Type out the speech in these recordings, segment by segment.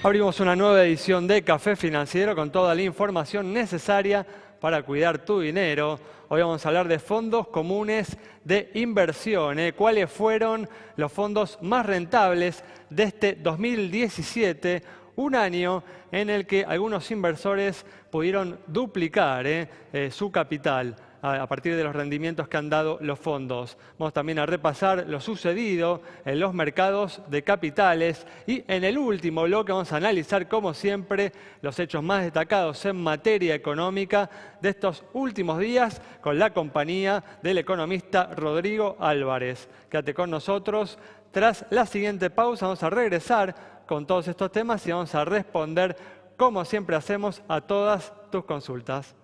Abrimos una nueva edición de Café Financiero con toda la información necesaria para cuidar tu dinero. Hoy vamos a hablar de fondos comunes de inversión. ¿Cuáles fueron los fondos más rentables de este 2017? Un año en el que algunos inversores pudieron duplicar su capital a partir de los rendimientos que han dado los fondos. Vamos también a repasar lo sucedido en los mercados de capitales y en el último bloque vamos a analizar, como siempre, los hechos más destacados en materia económica de estos últimos días con la compañía del economista Rodrigo Álvarez. Quédate con nosotros. Tras la siguiente pausa vamos a regresar con todos estos temas y vamos a responder, como siempre hacemos, a todas tus consultas.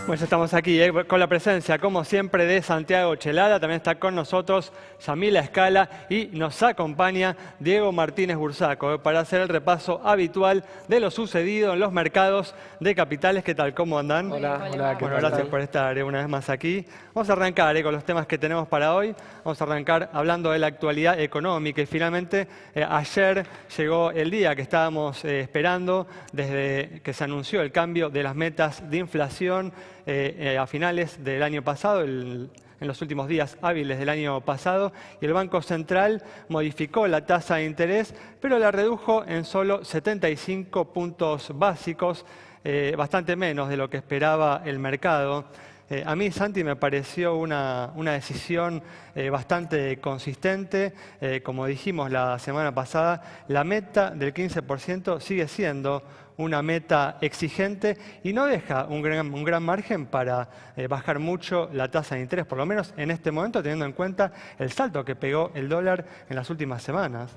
Pues estamos aquí con la presencia, como siempre, de Santiago Chelada. También está con nosotros Yamila Escala y nos acompaña Diego Martínez Bursaco para hacer el repaso habitual de lo sucedido en los mercados de capitales. ¿Qué tal? ¿Cómo andan? Hola. Bueno, gracias por estar una vez más aquí. Vamos a arrancar con los temas que tenemos para hoy. Vamos a arrancar hablando de la actualidad económica y finalmente ayer llegó el día que estábamos esperando desde que se anunció el cambio de las metas de inflación a finales del año pasado, en los últimos días hábiles del año pasado, y el Banco Central modificó la tasa de interés, pero la redujo en solo 75 puntos básicos, bastante menos de lo que esperaba el mercado. A mí, Santi, me pareció una decisión bastante consistente. Como dijimos la semana pasada, la meta del 15% sigue siendo una meta exigente y no deja un gran margen para bajar mucho la tasa de interés, por lo menos en este momento, teniendo en cuenta el salto que pegó el dólar en las últimas semanas.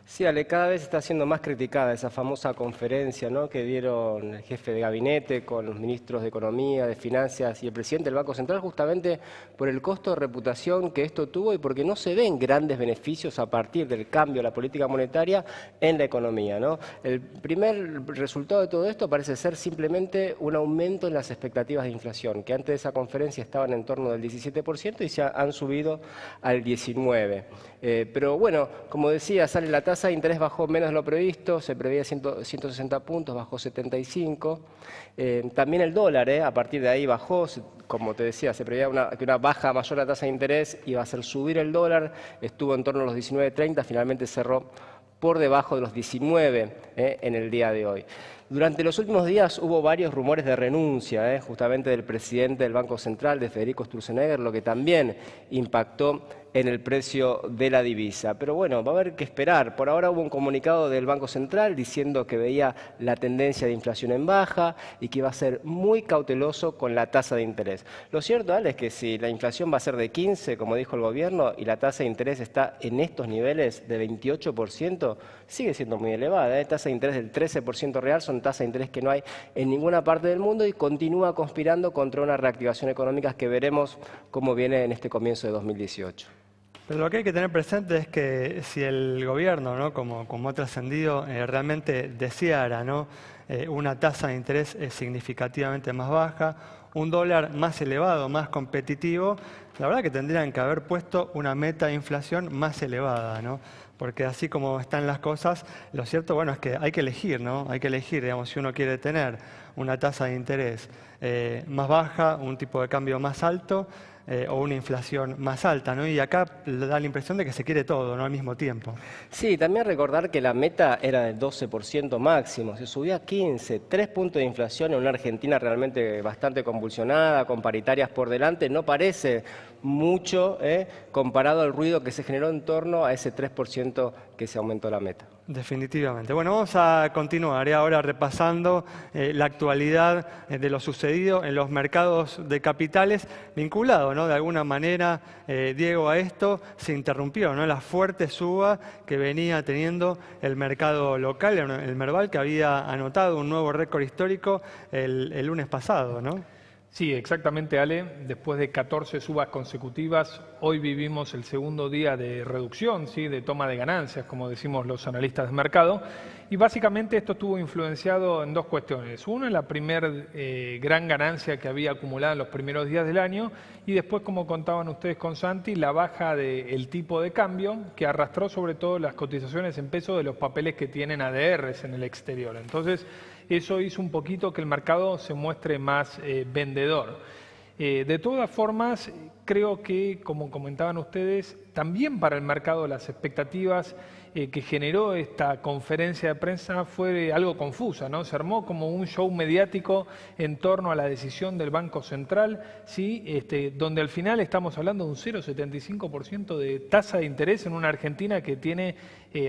Sí, Ale, cada vez está siendo más criticada esa famosa conferencia, ¿no?, que dieron el jefe de gabinete con los ministros de Economía, de Finanzas y el presidente del Banco Central, justamente por el costo de reputación que esto tuvo y porque no se ven grandes beneficios a partir del cambio de la política monetaria en la economía, ¿no? El primer resultado de todo esto parece ser simplemente un aumento en las expectativas de inflación, que antes de esa conferencia estaban en torno del 17% y se han subido al 19%. Pero bueno, como decía, sale la tasa de interés bajó menos de lo previsto, se preveía 160 puntos, bajó 75. También el dólar, a partir de ahí bajó, como te decía, se preveía que una baja mayor a la tasa de interés iba a hacer subir el dólar, estuvo en torno a los 19.30, finalmente cerró por debajo de los 19 en el día de hoy. Durante los últimos días hubo varios rumores de renuncia, justamente del presidente del Banco Central, de Federico Sturzenegger, lo que también impactó en el precio de la divisa. Pero bueno, va a haber que esperar. Por ahora hubo un comunicado del Banco Central diciendo que veía la tendencia de inflación en baja y que iba a ser muy cauteloso con la tasa de interés. Lo cierto, Ale, es que si la inflación va a ser de 15, como dijo el gobierno, y la tasa de interés está en estos niveles de 28%, sigue siendo muy elevada. Tasa de interés del 13% real son tasas de interés que no hay en ninguna parte del mundo y continúa conspirando contra una reactivación económica que veremos cómo viene en este comienzo de 2018. Pero lo que hay que tener presente es que si el gobierno, ¿no?, como ha trascendido, realmente deseara, ¿no?, una tasa de interés significativamente más baja, un dólar más elevado, más competitivo, la verdad que tendrían que haber puesto una meta de inflación más elevada, ¿no? Porque así como están las cosas, lo cierto, bueno, es que hay que elegir, ¿no? Hay que elegir, digamos, si uno quiere tener una tasa de interés más baja, un tipo de cambio más alto, o una inflación más alta, ¿no? Y acá da la impresión de que se quiere todo, ¿no?, al mismo tiempo. Sí, también recordar que la meta era del 12% máximo, se subió a 15, 3 puntos de inflación en una Argentina realmente bastante convulsionada, con paritarias por delante, no parece mucho comparado al ruido que se generó en torno a ese 3% que se aumentó la meta. Definitivamente. Bueno, vamos a continuar ahora repasando la actualidad de lo sucedido en los mercados de capitales, vinculado, ¿no?, de alguna manera, Diego, a esto. Se interrumpió, ¿no?, la fuerte suba que venía teniendo el mercado local, el Merval, que había anotado un nuevo récord histórico el lunes pasado, ¿no? Sí, exactamente, Ale. Después de 14 subas consecutivas, Hoy vivimos el segundo día de reducción, ¿sí?, de toma de ganancias, como decimos los analistas de mercado. Y básicamente esto estuvo influenciado en dos cuestiones. Una, la primera gran ganancia que había acumulado en los primeros días del año, y después, como contaban ustedes con Santi, la baja del tipo de cambio, que arrastró sobre todo las cotizaciones en pesos de los papeles que tienen ADRs en el exterior. Entonces, eso hizo un poquito que el mercado se muestre más vendedor. De todas formas, creo que, como comentaban ustedes, también para el mercado las expectativas que generó esta conferencia de prensa fue algo confusa, ¿no? Se armó como un show mediático en torno a la decisión del Banco Central, ¿sí? Donde al final estamos hablando de un 0,75% de tasa de interés en una Argentina que tiene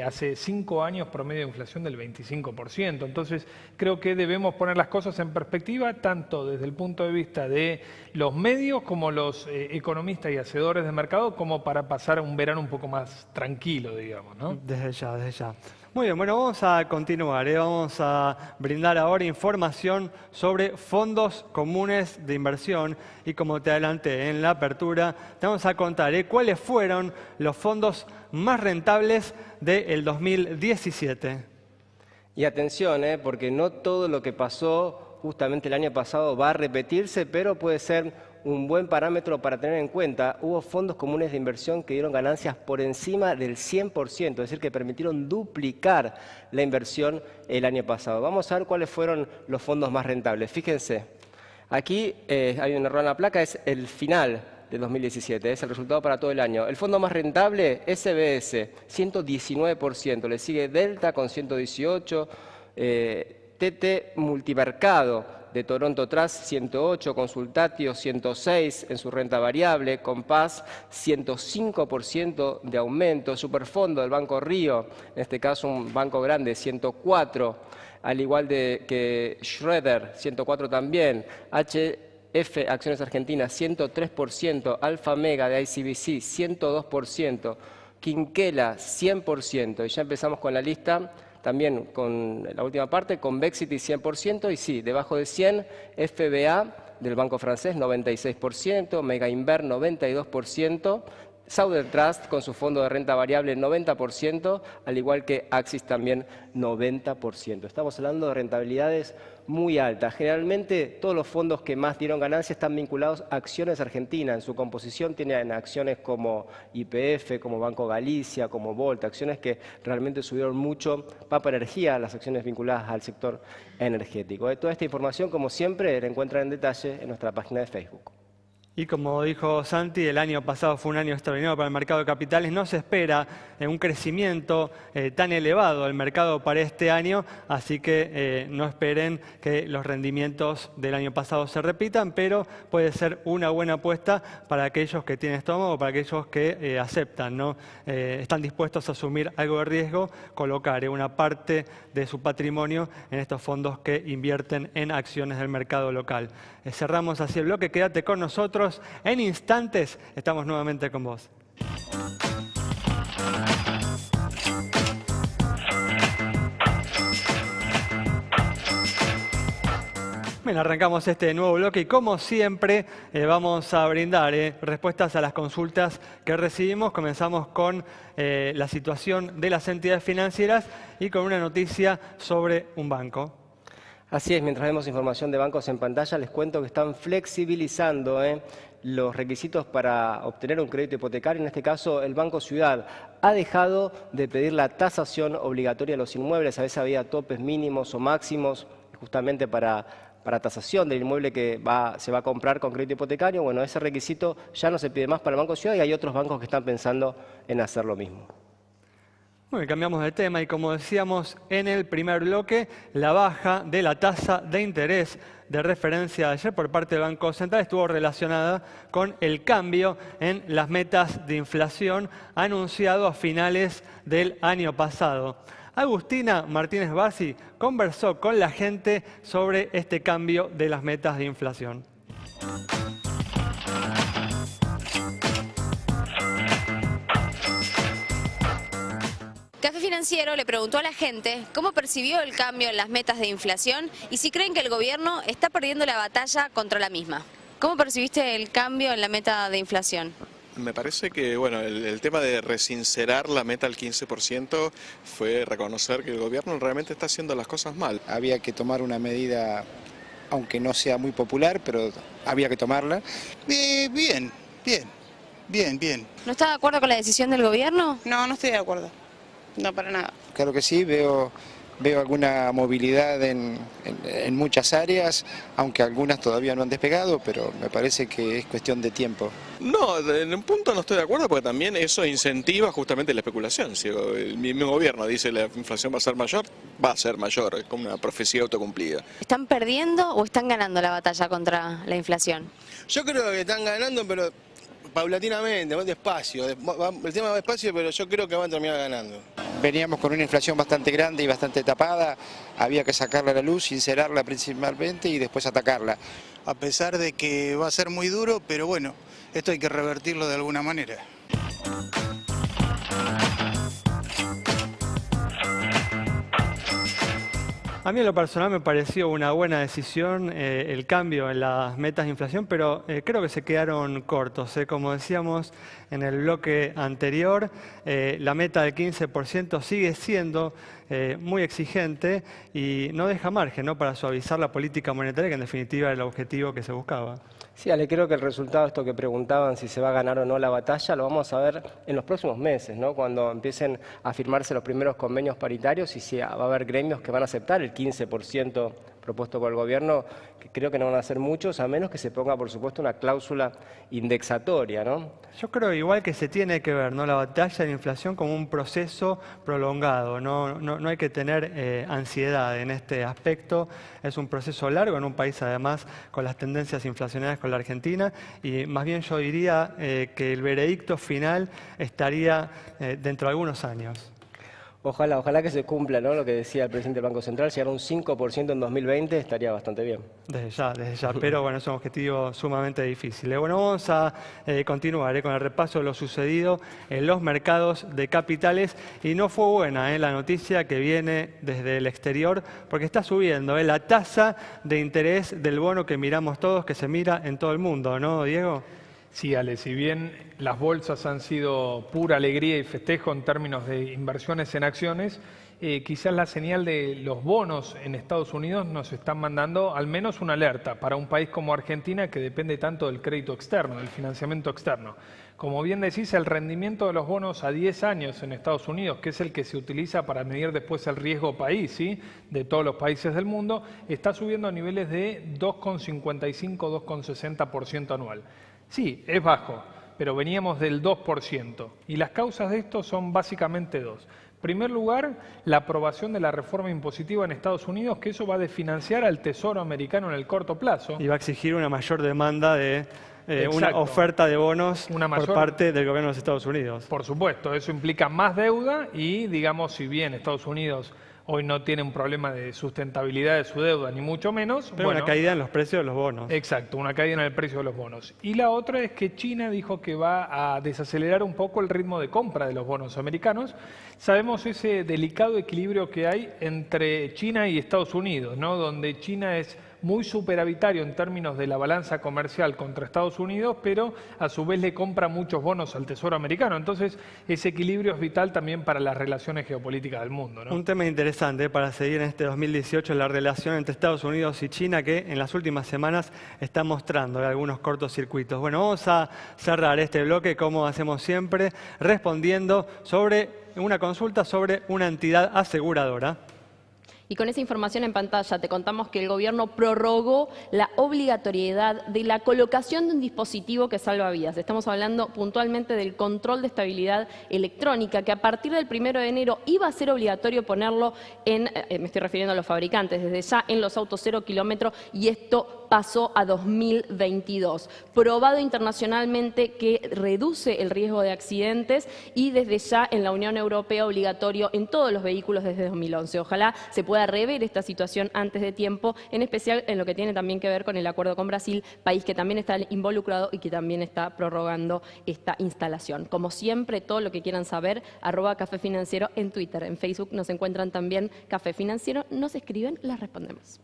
hace 5 años promedio de inflación del 25%. Entonces, creo que debemos poner las cosas en perspectiva, tanto desde el punto de vista de los medios como los economistas y hacedores de mercado, como para pasar un verano un poco más tranquilo, digamos, ¿no? Desde ya. Muy bien, bueno, vamos a continuar. Vamos a brindar ahora información sobre fondos comunes de inversión. Y como te adelanté en la apertura, te vamos a contar cuáles fueron los fondos más rentables del 2017. Y atención, porque no todo lo que pasó justamente el año pasado va a repetirse, pero puede ser un buen parámetro para tener en cuenta. Hubo fondos comunes de inversión que dieron ganancias por encima del 100%, es decir, que permitieron duplicar la inversión el año pasado. Vamos a ver cuáles fueron los fondos más rentables. Fíjense, aquí hay un error en la placa, es el final de 2017, es el resultado para todo el año. El fondo más rentable, SBS, 119%, le sigue Delta con 118%, TT Multimercado de Toronto Trust 108, Consultatio 106 en su renta variable, Compass 105% de aumento, Superfondo del Banco Río, en este caso un banco grande, 104, al igual que Schroeder, 104 también, HF Acciones Argentinas 103%, Alfa Mega de ICBC 102%, Quinquela 100%, y ya empezamos con la lista. También con la última parte, Convexity 100%, y sí, debajo de 100, FBA del Banco Francés 96%, Mega Inver 92%, Southern Trust con su fondo de renta variable 90%, al igual que Axis también 90%. Estamos hablando de rentabilidades muy altas. Generalmente todos los fondos que más dieron ganancias están vinculados a acciones argentinas. En su composición tienen acciones como YPF, como Banco Galicia, como Volta, acciones que realmente subieron mucho. Papa Energía, las acciones vinculadas al sector energético. Toda esta información, como siempre, la encuentran en detalle en nuestra página de Facebook. Y como dijo Santi, el año pasado fue un año extraordinario para el mercado de capitales. No se espera un crecimiento tan elevado del mercado para este año, así que no esperen que los rendimientos del año pasado se repitan, pero puede ser una buena apuesta para aquellos que tienen estómago, para aquellos que aceptan, ¿no? Están dispuestos a asumir algo de riesgo, colocar una parte de su patrimonio en estos fondos que invierten en acciones del mercado local. Cerramos así el bloque, quédate con nosotros. En instantes estamos nuevamente con vos. Bien, arrancamos este nuevo bloque y como siempre vamos a brindar respuestas a las consultas que recibimos. Comenzamos con la situación de las entidades financieras y con una noticia sobre un banco. Así es, mientras vemos información de bancos en pantalla, les cuento que están flexibilizando los requisitos para obtener un crédito hipotecario. En este caso, el Banco Ciudad ha dejado de pedir la tasación obligatoria de los inmuebles. A veces había topes mínimos o máximos justamente para tasación del inmueble que se va a comprar con crédito hipotecario. Bueno, ese requisito ya no se pide más para el Banco Ciudad y hay otros bancos que están pensando en hacer lo mismo. Bueno, cambiamos de tema y como decíamos en el primer bloque, la baja de la tasa de interés de referencia de ayer por parte del Banco Central estuvo relacionada con el cambio en las metas de inflación anunciado a finales del año pasado. Agustina Martínez Bassi conversó con la gente sobre este cambio de las metas de inflación. Café Financiero le preguntó a la gente cómo percibió el cambio en las metas de inflación y si creen que el gobierno está perdiendo la batalla contra la misma. ¿Cómo percibiste el cambio en la meta de inflación? Me parece que bueno, el tema de resincerar la meta al 15% fue reconocer que el gobierno realmente está haciendo las cosas mal. Había que tomar una medida, aunque no sea muy popular, pero había que tomarla. Bien. ¿No está de acuerdo con la decisión del gobierno? No, no estoy de acuerdo. No, para nada. Claro que sí, veo alguna movilidad en muchas áreas, aunque algunas todavía no han despegado, pero me parece que es cuestión de tiempo. No, en un punto no estoy de acuerdo porque también eso incentiva justamente la especulación. Si el mismo gobierno dice la inflación va a ser mayor, va a ser mayor, es como una profecía autocumplida. ¿Están perdiendo o están ganando la batalla contra la inflación? Yo creo que están ganando, pero paulatinamente, van despacio. El tema va despacio, pero yo creo que van a terminar ganando. Veníamos con una inflación bastante grande y bastante tapada, había que sacarla a la luz, sincerarla principalmente y después atacarla. A pesar de que va a ser muy duro, pero bueno, esto hay que revertirlo de alguna manera. A mí en lo personal me pareció una buena decisión el cambio en las metas de inflación, pero creo que se quedaron cortos. Como decíamos en el bloque anterior, la meta del 15% sigue siendo muy exigente y no deja margen, ¿no?, para suavizar la política monetaria, que en definitiva era el objetivo que se buscaba. Sí, Ale, creo que el resultado de esto que preguntaban, si se va a ganar o no la batalla, lo vamos a ver en los próximos meses, ¿no? Cuando empiecen a firmarse los primeros convenios paritarios y si va a haber gremios que van a aceptar el 15% propuesto por el gobierno, que creo que no van a ser muchos, a menos que se ponga, por supuesto, una cláusula indexatoria, ¿no? Yo creo igual que se tiene que ver, ¿no?, la batalla de la inflación como un proceso prolongado. No hay que tener ansiedad en este aspecto. Es un proceso largo en un país, además, con las tendencias inflacionarias con la Argentina. Y más bien yo diría que el veredicto final estaría dentro de algunos años. Ojalá que se cumpla, ¿no?, lo que decía el presidente del Banco Central, llegar a un 5% en 2020 estaría bastante bien. Desde ya, pero bueno, es un objetivo sumamente difícil. Bueno, vamos a continuar con el repaso de lo sucedido en los mercados de capitales y no fue buena la noticia que viene desde el exterior porque está subiendo la tasa de interés del bono que miramos todos, que se mira en todo el mundo, ¿no, Diego? Sí, Ale, si bien las bolsas han sido pura alegría y festejo en términos de inversiones en acciones, quizás la señal de los bonos en Estados Unidos nos están mandando al menos una alerta para un país como Argentina que depende tanto del crédito externo, del financiamiento externo. Como bien decís, el rendimiento de los bonos a 10 años en Estados Unidos, que es el que se utiliza para medir después el riesgo país, ¿sí?, de todos los países del mundo, está subiendo a niveles de 2,55, 2,60% anual. Sí, es bajo, pero veníamos del 2%. Y las causas de esto son básicamente dos. En primer lugar, la aprobación de la reforma impositiva en Estados Unidos, que eso va a desfinanciar al Tesoro americano en el corto plazo. Y va a exigir una mayor demanda de una oferta de bonos por parte del gobierno de los Estados Unidos. Por supuesto, eso implica más deuda y, digamos, si bien Estados Unidos hoy no tiene un problema de sustentabilidad de su deuda, ni mucho menos. Pero bueno, una caída en los precios de los bonos. Exacto, una caída en el precio de los bonos. Y la otra es que China dijo que va a desacelerar un poco el ritmo de compra de los bonos americanos. Sabemos ese delicado equilibrio que hay entre China y Estados Unidos, ¿no?, donde China es muy superavitario en términos de la balanza comercial contra Estados Unidos, pero a su vez le compra muchos bonos al Tesoro americano. Entonces, ese equilibrio es vital también para las relaciones geopolíticas del mundo, ¿no? Un tema interesante para seguir en este 2018, la relación entre Estados Unidos y China, que en las últimas semanas está mostrando algunos cortocircuitos. Bueno, vamos a cerrar este bloque, como hacemos siempre, respondiendo sobre una consulta sobre una entidad aseguradora. Y con esa información en pantalla te contamos que el gobierno prorrogó la obligatoriedad de la colocación de un dispositivo que salva vidas. Estamos hablando puntualmente del control de estabilidad electrónica, que a partir del 1 de enero iba a ser obligatorio ponerlo en, me estoy refiriendo a los fabricantes, desde ya en los autos 0 kilómetro, y esto pasó a 2022. Probado internacionalmente que reduce el riesgo de accidentes y desde ya en la Unión Europea obligatorio en todos los vehículos desde 2011. Ojalá se pueda rever esta situación antes de tiempo, en especial en lo que tiene también que ver con el acuerdo con Brasil, país que también está involucrado y que también está prorrogando esta instalación. Como siempre, todo lo que quieran saber, @Café Financiero en Twitter, en Facebook nos encuentran también Café Financiero, nos escriben, les respondemos.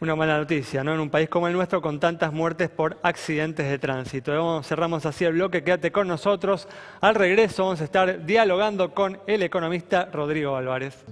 Una mala noticia, ¿no? En un país como el nuestro con tantas muertes por accidentes de tránsito. Cerramos así el bloque, quédate con nosotros. Al regreso vamos a estar dialogando con el economista Rodrigo Álvarez.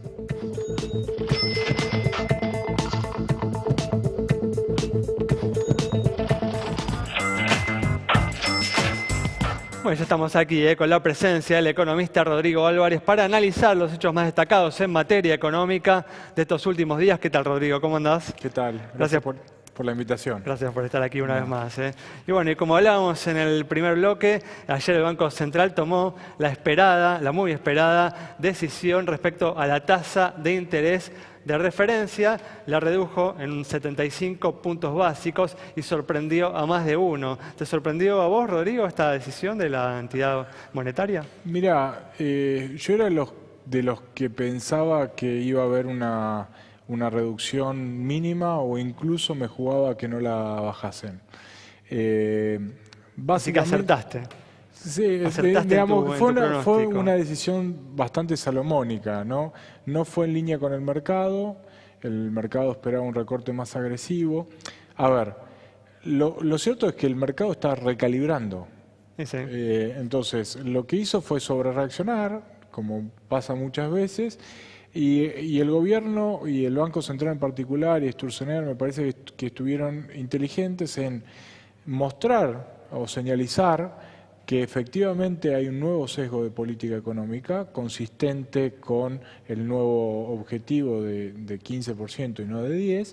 Bueno, ya estamos aquí con la presencia del economista Rodrigo Álvarez para analizar los hechos más destacados en materia económica de estos últimos días. ¿Qué tal, Rodrigo? ¿Cómo andás? ¿Qué tal? Gracias por la invitación. Gracias por estar aquí una vez más. Y bueno, y como hablábamos en el primer bloque, ayer el Banco Central tomó la muy esperada decisión respecto a la tasa de interés de referencia, la redujo en 75 puntos básicos y sorprendió a más de uno. ¿Te sorprendió a vos, Rodrigo, esta decisión de la entidad monetaria? Mira, yo era de los que pensaba que iba a haber una reducción mínima o incluso me jugaba que no la bajasen. Así que acertaste. Sí, digamos, fue una decisión bastante salomónica, ¿no? No fue en línea con el mercado esperaba un recorte más agresivo. A ver, lo cierto es que el mercado está recalibrando. Sí. Entonces, lo que hizo fue sobrereaccionar, como pasa muchas veces, y el gobierno y el Banco Central en particular y Sturzenegger me parece que estuvieron inteligentes en mostrar o señalizar que efectivamente hay un nuevo sesgo de política económica consistente con el nuevo objetivo de 15% y no de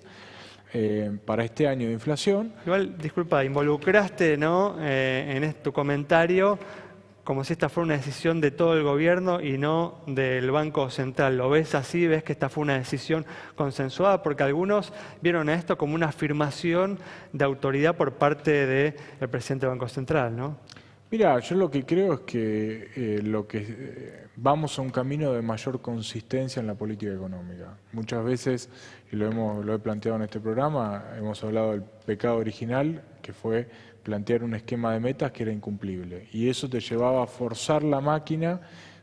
10% para este año de inflación. Igual, disculpa, involucraste, ¿no? En tu comentario como si esta fuera una decisión de todo el gobierno y no del Banco Central. ¿Lo ves así? ¿Ves que esta fue una decisión consensuada? Porque algunos vieron a esto como una afirmación de autoridad por parte del presidente del Banco Central, ¿no? Mira, yo lo que creo es que vamos a un camino de mayor consistencia en la política económica. Muchas veces, y lo he planteado en este programa, hemos hablado del pecado original, que fue plantear un esquema de metas que era incumplible. Y eso te llevaba a forzar la máquina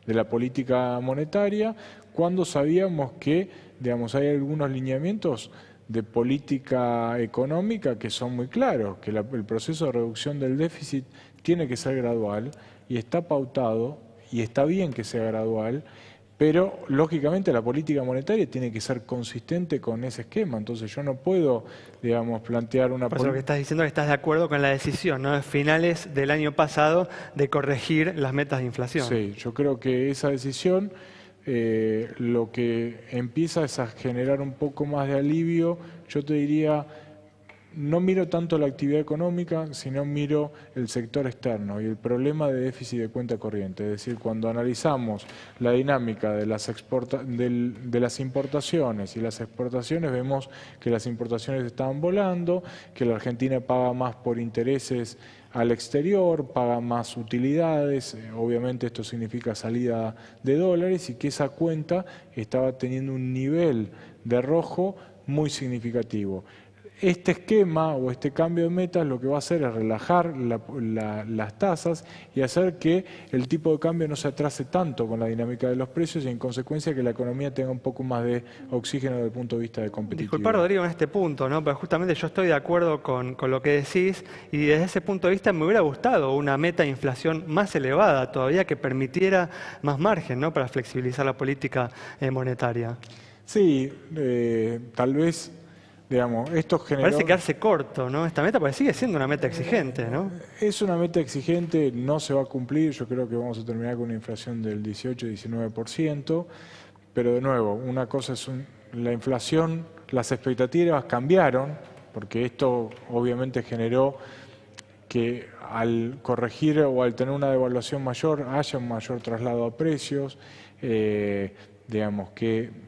de la política monetaria cuando sabíamos que, digamos, hay algunos lineamientos de política económica que son muy claros, que el proceso de reducción del déficit tiene que ser gradual y está pautado y está bien que sea gradual, pero lógicamente la política monetaria tiene que ser consistente con ese esquema. Entonces yo no puedo, digamos, plantear una política. Por eso lo que estás diciendo es que estás de acuerdo con la decisión, ¿no? De finales del año pasado de corregir las metas de inflación. Sí, yo creo que esa decisión lo que empieza es a generar un poco más de alivio. Yo te diría, no miro tanto la actividad económica, sino miro el sector externo y el problema de déficit de cuenta corriente. Es decir, cuando analizamos la dinámica de las importaciones y las exportaciones, vemos que las importaciones estaban volando, que la Argentina paga más por intereses al exterior, paga más utilidades, obviamente esto significa salida de dólares y que esa cuenta estaba teniendo un nivel de rojo muy significativo. Este esquema o este cambio de metas lo que va a hacer es relajar las tasas y hacer que el tipo de cambio no se atrase tanto con la dinámica de los precios y en consecuencia que la economía tenga un poco más de oxígeno desde el punto de vista de competitividad. Disculpa, Rodrigo, en este punto, ¿no? Pero justamente yo estoy de acuerdo con lo que decís y desde ese punto de vista me hubiera gustado una meta de inflación más elevada todavía que permitiera más margen, ¿no? Para flexibilizar la política monetaria. Sí, tal vez. Digamos, esto generó... Parece quedarse corto, ¿no? Esta meta, porque sigue siendo una meta exigente, ¿no? Es una meta exigente, no se va a cumplir. Yo creo que vamos a terminar con una inflación del 18-19%. Pero de nuevo, una cosa es la inflación, las expectativas cambiaron, porque esto obviamente generó que al corregir o al tener una devaluación mayor haya un mayor traslado a precios, digamos que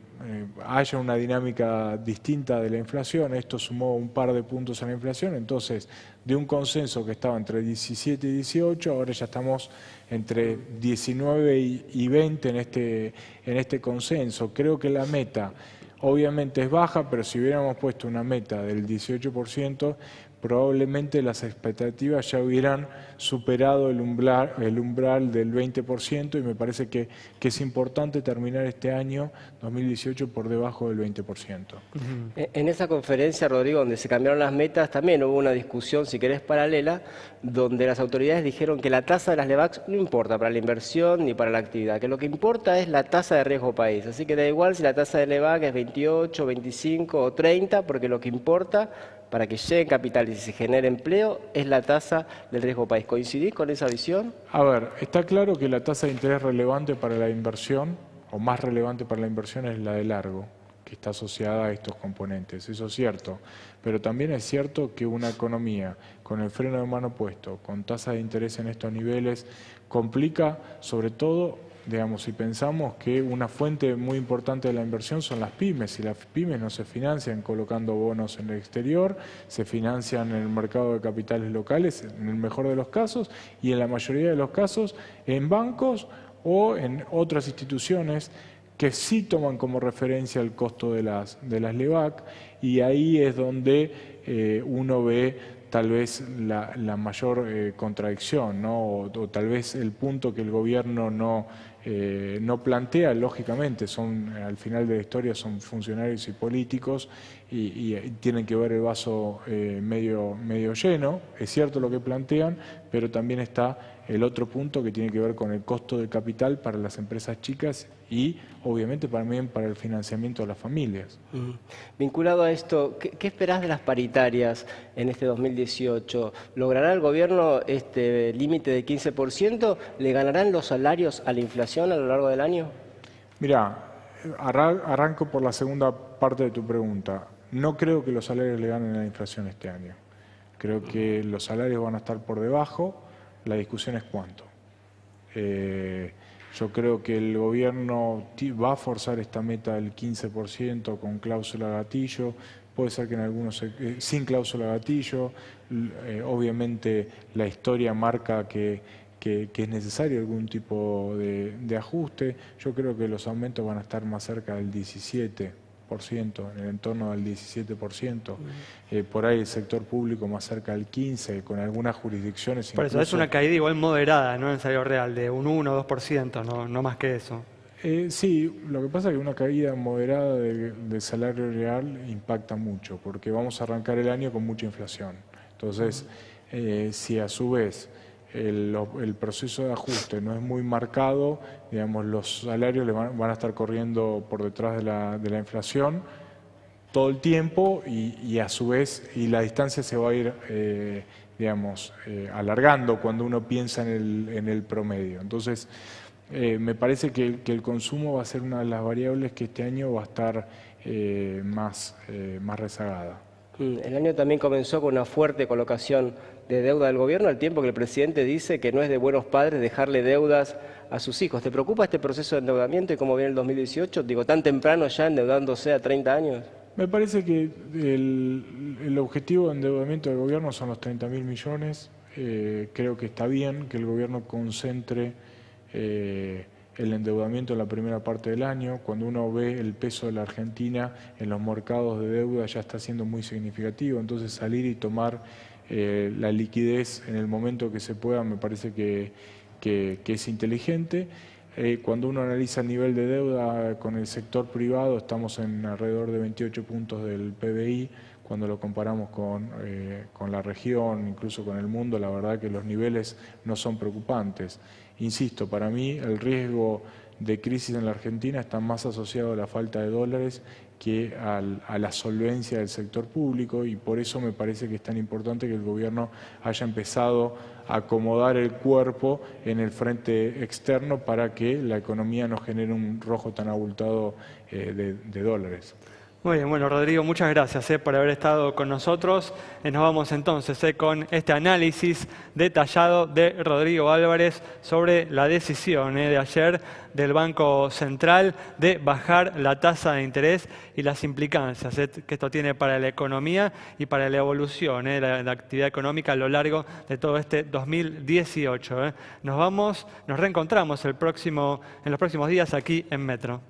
haya una dinámica distinta de la inflación. Esto sumó un par de puntos a la inflación, entonces de un consenso que estaba entre 17 y 18, ahora ya estamos entre 19 y 20 en este consenso. Creo que la meta obviamente es baja, pero si hubiéramos puesto una meta del 18%, probablemente las expectativas ya hubieran superado el umbral del 20% y me parece que es importante terminar este año 2018 por debajo del 20%. En esa conferencia, Rodrigo, donde se cambiaron las metas, también hubo una discusión, si querés, paralela, donde las autoridades dijeron que la tasa de las LEVACs no importa para la inversión ni para la actividad, que lo que importa es la tasa de riesgo país. Así que da igual si la tasa de LEVAC es 28, 25 o 30, porque lo que importa para que llegue capital y se genere empleo es la tasa del riesgo país. ¿Coincidís con esa visión? A ver, está claro que la tasa de interés relevante para la inversión, o más relevante para la inversión, es la de largo, que está asociada a estos componentes. Eso es cierto. Pero también es cierto que una economía con el freno de mano puesto, con tasa de interés en estos niveles, complica sobre todo, digamos, si pensamos que una fuente muy importante de la inversión son las pymes, y las pymes no se financian colocando bonos en el exterior, se financian en el mercado de capitales locales, en el mejor de los casos, y en la mayoría de los casos en bancos o en otras instituciones que sí toman como referencia el costo de las LEVAC, y ahí es donde uno ve tal vez la mayor contradicción, ¿no? O tal vez el punto que el gobierno no plantea, lógicamente, al final de la historia son funcionarios y políticos y tienen que ver el vaso medio lleno. Es cierto lo que plantean, pero también está el otro punto que tiene que ver con el costo del capital para las empresas chicas y obviamente también para el financiamiento de las familias. Vinculado a esto, ¿qué esperás de las paritarias en este 2018? ¿Logrará el gobierno este límite de 15%? ¿Le ganarán los salarios a la inflación a lo largo del año? Mirá, arranco por la segunda parte de tu pregunta. No creo que los salarios le ganen a la inflación este año. Creo que los salarios van a estar por debajo. La discusión es cuánto. Yo creo que el gobierno va a forzar esta meta del 15% con cláusula gatillo. Puede ser que en algunos sin cláusula gatillo. Obviamente la historia marca que es necesario algún tipo de ajuste. Yo creo que los aumentos van a estar más cerca del 17%, en el entorno del 17%. Por ahí el sector público más cerca del 15%, con algunas jurisdicciones. Por eso es una caída igual moderada, ¿no? En salario real, de un 1 o 2%, no más que eso. Sí, lo que pasa es que una caída moderada del salario real impacta mucho, porque vamos a arrancar el año con mucha inflación. Entonces, si a su vez el proceso de ajuste no es muy marcado, digamos, los salarios van a estar corriendo por detrás de la inflación todo el tiempo y a su vez la distancia se va a ir alargando cuando uno piensa en el promedio. Entonces, me parece que el consumo va a ser una de las variables que este año va a estar más rezagada. El año también comenzó con una fuerte colocación de deuda del gobierno, al tiempo que el presidente dice que no es de buenos padres dejarle deudas a sus hijos. ¿Te preocupa este proceso de endeudamiento y cómo viene el 2018? Digo, tan temprano ya endeudándose a 30 años. Me parece que el objetivo de endeudamiento del gobierno son los 30.000 millones. Creo que está bien que el gobierno concentre el endeudamiento en la primera parte del año. Cuando uno ve el peso de la Argentina en los mercados de deuda ya está siendo muy significativo, entonces salir y tomar la liquidez en el momento que se pueda me parece que es inteligente. Cuando uno analiza el nivel de deuda con el sector privado, estamos en alrededor de 28 puntos del PBI. Cuando lo comparamos con la región, incluso con el mundo, la verdad que los niveles no son preocupantes. Insisto, para mí el riesgo de crisis en la Argentina está más asociado a la falta de dólares que a la solvencia del sector público, y por eso me parece que es tan importante que el gobierno haya empezado a acomodar el cuerpo en el frente externo para que la economía no genere un rojo tan abultado de dólares. Muy bien, bueno, Rodrigo, muchas gracias por haber estado con nosotros. Nos vamos entonces con este análisis detallado de Rodrigo Álvarez sobre la decisión de ayer del Banco Central de bajar la tasa de interés y las implicancias que esto tiene para la economía y para la evolución de la actividad económica a lo largo de todo este 2018. Nos reencontramos en los próximos días aquí en Metro.